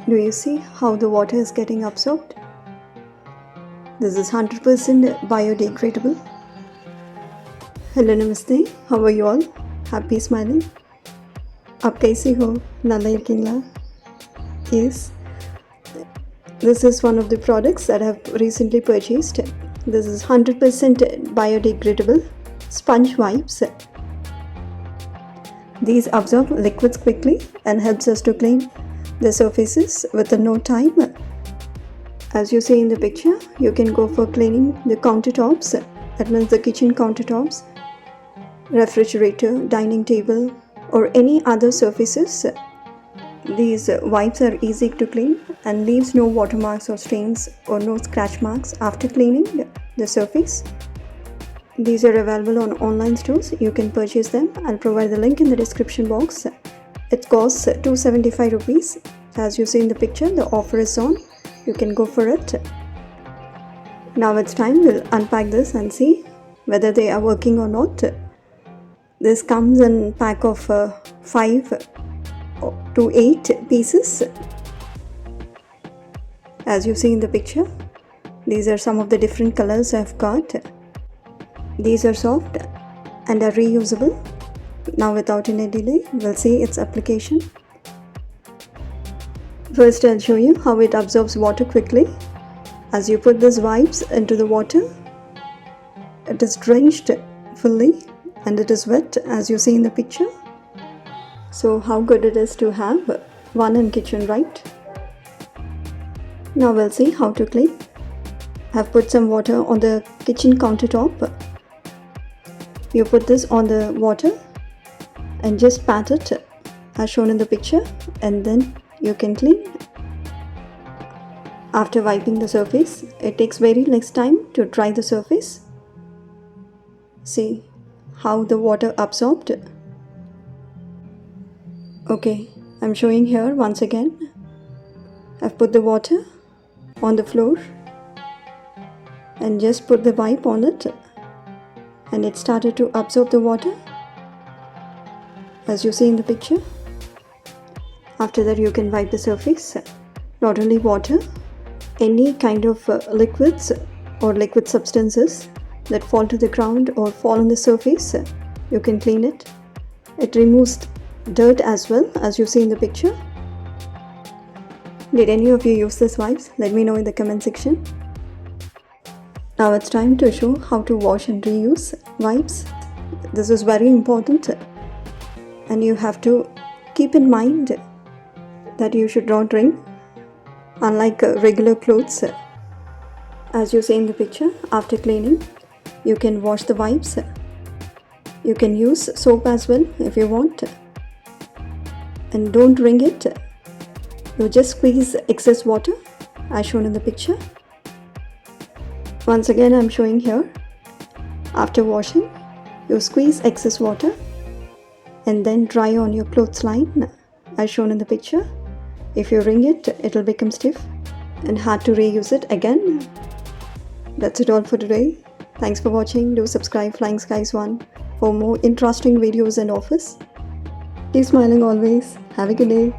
Do you see how the water is getting absorbed? This is 100% biodegradable. Hello, namaste. How are you all? Happy smiling. आप कैसे हो? नल्ला इरकिंगला? Yes. This is one of the products that I have recently purchased. This is 100% biodegradable sponge wipes. These absorb liquids quickly and helps us to clean the surfaces within no time. As you see in the picture, you can go for cleaning the countertops, that means the kitchen countertops, refrigerator, dining table, or any other surfaces. These wipes are easy to clean and leaves no watermarks or stains or no scratch marks after cleaning the surface. These are available on online stores. You can purchase them. I'll provide the link in the description box. It costs 275 rupees. As you see in the picture, the offer is on. You can go for it. Now it's time we'll unpack this and see whether they are working or not. This comes in a pack of 5 to 8 pieces. As you see in the picture, these are some of the different colors I've got. These are soft and are reusable. Now without any delay, we'll see its application. First, I'll show you how it absorbs water quickly. As you put these wipes into the water, it is drenched fully and it is wet, as you see in the picture. So how good it is to have one in kitchen, right? Now we'll see how to clean. I've put some water on the kitchen countertop. You put this on the water and just pat it as shown in the picture, and then you can clean. After wiping the surface, it takes very less time to dry the surface. See how the water absorbed. Okay, I'm showing here once again. I've put the water on the floor and just put the wipe on it, and it started to absorb the water, as you see in the picture. After that, you can wipe the surface. Not only water, any kind of liquids or liquid substances that fall to the ground or fall on the surface, you can clean it. It removes dirt as well, as you see in the picture. Did any of you use this wipes? Let me know in the comment section. Now it's time to show how to wash and reuse wipes. This is very important, and you have to keep in mind that you should not wring, unlike regular clothes. As you see in the picture, after cleaning, you can wash the wipes. You can use soap as well if you want, and don't wring it. You just squeeze excess water as shown in the picture. Once again, I'm showing here. After washing, you squeeze excess water and then dry on your clothesline as shown in the picture. If you wring it, it'll become stiff and hard to reuse it again. That's it all for today. Thanks for watching. Do subscribe Flying Skies 1 for more interesting videos and offers. Keep smiling always. Have a good day.